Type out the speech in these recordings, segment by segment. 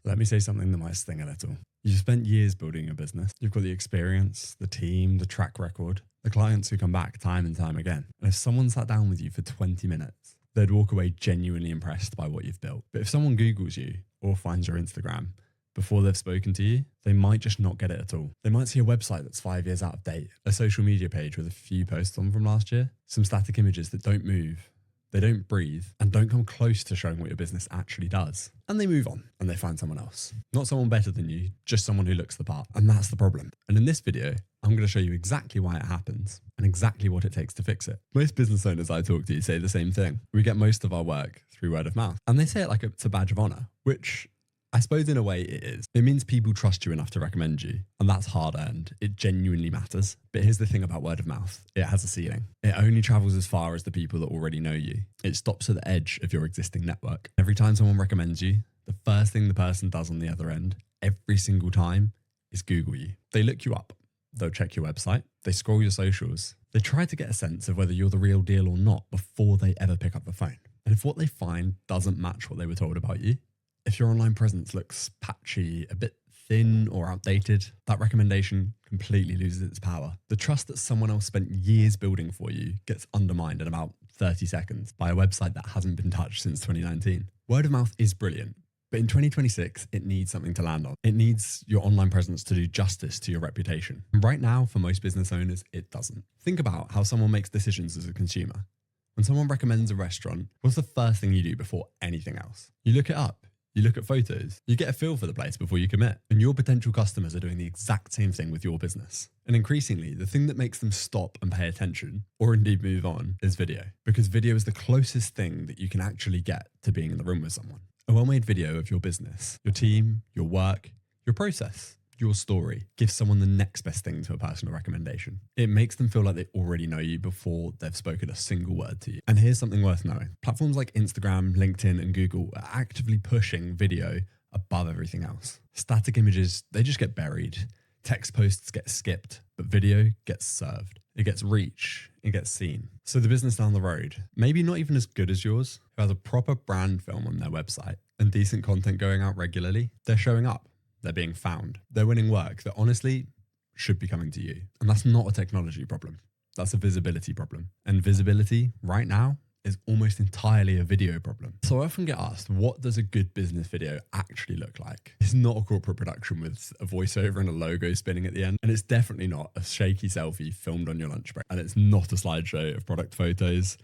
Let me say something that might sting a little. You've spent years building your business. You've got the experience, the team, the track record, the clients who come back time and time again. And if someone sat down with you for 20 minutes, they'd walk away genuinely impressed by what you've built. But if someone Googles you or finds your Instagram before they've spoken to you, they might just not get it at all. They might see a website that's 5 years out of date, a social media page with a few posts on from last year, some static images that don't move, they don't breathe, and don't come close to showing what your business actually does. And they move on and they find someone else. Not someone better than you, just someone who looks the part. And that's the problem. And in this video, I'm going to show you exactly why it happens and exactly what it takes to fix it. Most business owners I talk to say the same thing. We get most of our work through word of mouth. And they say it like it's a badge of honor, which I suppose in a way it is. It means people trust you enough to recommend you, and that's hard earned. It genuinely matters. But here's the thing about word of mouth. It has a ceiling. It only travels as far as the people that already know you. It stops at the edge of your existing network. Every time someone recommends you, the first thing the person does on the other end, every single time, is Google you. They look you up. They'll check your website. They scroll your socials. They try to get a sense of whether you're the real deal or not before they ever pick up the phone. And if what they find doesn't match what they were told about you, if your online presence looks patchy, a bit thin or outdated, that recommendation completely loses its power. The trust that someone else spent years building for you gets undermined in about 30 seconds by a website that hasn't been touched since 2019. Word of mouth is brilliant, but in 2026, it needs something to land on. It needs your online presence to do justice to your reputation. And right now, for most business owners, it doesn't. Think about how someone makes decisions as a consumer. When someone recommends a restaurant, what's the first thing you do before anything else? You look it up. You look at photos, you get a feel for the place before you commit. And your potential customers are doing the exact same thing with your business. And increasingly, the thing that makes them stop and pay attention, or indeed move on, is video. Because video is the closest thing that you can actually get to being in the room with someone. A well-made video of your business, your team, your work, your process, your story gives someone the next best thing to a personal recommendation. It makes them feel like they already know you before they've spoken a single word to you. And here's something worth knowing. Platforms like Instagram, LinkedIn, and Google are actively pushing video above everything else. Static images, they just get buried. Text posts get skipped, but video gets served. It gets reach, it gets seen. So the business down the road, maybe not even as good as yours, who has a proper brand film on their website and decent content going out regularly, they're showing up. They're being found. They're winning work that honestly should be coming to you. And that's not a technology problem. That's a visibility problem. And visibility right now is almost entirely a video problem. So I often get asked, what does a good business video actually look like? It's not a corporate production with a voiceover and a logo spinning at the end. And it's definitely not a shaky selfie filmed on your lunch break. And it's not a slideshow of product photos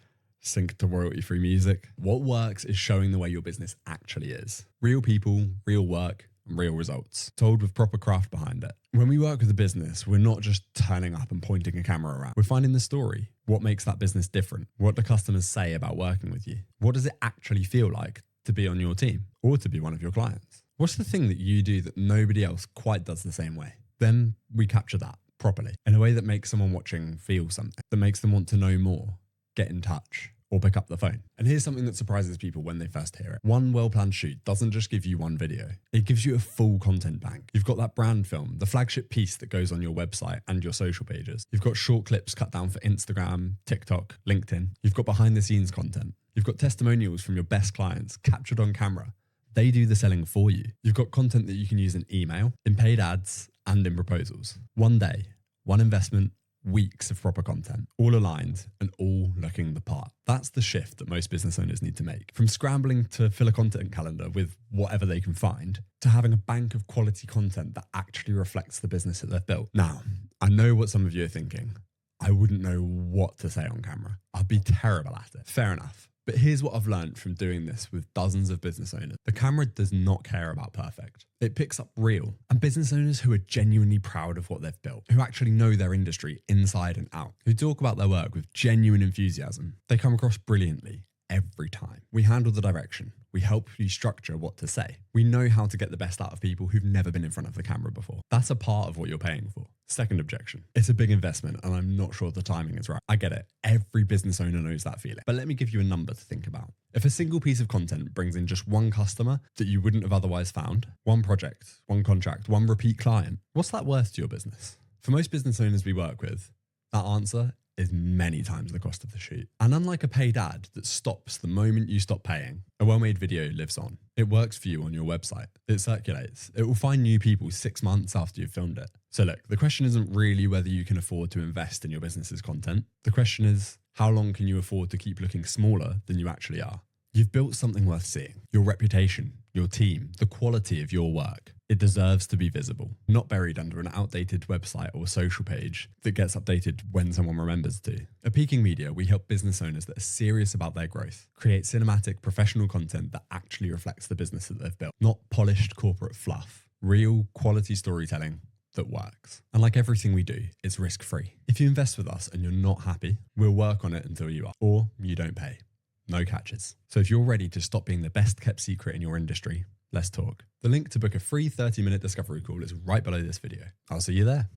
synced to royalty-free music. What works is showing the way your business actually is. Real people, real work, and real results, told with proper craft behind it. When we work with a business, we're not just turning up and pointing a camera around. We're finding the story. What makes that business different? What do customers say about working with you? What does it actually feel like to be on your team or to be one of your clients? What's the thing that you do that nobody else quite does the same way? Then we capture that properly in a way that makes someone watching feel something, that makes them want to know more, get in touch, or pick up the phone. And here's something that surprises people when they first hear it. One well-planned shoot doesn't just give you one video. It gives you a full content bank. You've got that brand film, the flagship piece that goes on your website and your social pages. You've got short clips cut down for Instagram, TikTok, LinkedIn. You've got behind the scenes content. You've got testimonials from your best clients captured on camera. They do the selling for you. You've got content that you can use in email, in paid ads, and in proposals. One day, one investment, weeks of proper content, all aligned and all looking the part. That's the shift that most business owners need to make. From scrambling to fill a content calendar with whatever they can find, to having a bank of quality content that actually reflects the business that they've built. Now, I know what some of you are thinking. I wouldn't know what to say on camera. I'd be terrible at it. Fair enough. But here's what I've learned from doing this with dozens of business owners. The camera does not care about perfect. It picks up real. And business owners who are genuinely proud of what they've built, who actually know their industry inside and out, who talk about their work with genuine enthusiasm, they come across brilliantly every time. We handle the direction. We help you structure what to say. We know how to get the best out of people who've never been in front of the camera before. That's a part of what you're paying for. Second objection. It's a big investment and I'm not sure the timing is right. I get it. Every business owner knows that feeling. But let me give you a number to think about. If a single piece of content brings in just one customer that you wouldn't have otherwise found, one project, one contract, one repeat client, what's that worth to your business? For most business owners we work with, that answer is many times the cost of the shoot. And unlike a paid ad that stops the moment you stop paying, a well-made video lives on. It works for you on your website. It circulates. It will find new people 6 months after you've filmed it. So look, the question isn't really whether you can afford to invest in your business's content. The question is, how long can you afford to keep looking smaller than you actually are? You've built something worth seeing. Your reputation, your team, the quality of your work. It deserves to be visible, not buried under an outdated website or social page that gets updated when someone remembers to. At Peaking Media, we help business owners that are serious about their growth create cinematic, professional content that actually reflects the business that they've built, not polished corporate fluff. Real, quality storytelling that works. And like everything we do, it's risk-free. If you invest with us and you're not happy, we'll work on it until you are, or you don't pay. No catches. So if you're ready to stop being the best kept secret in your industry, let's talk. The link to book a free 30-minute discovery call is right below this video. I'll see you there.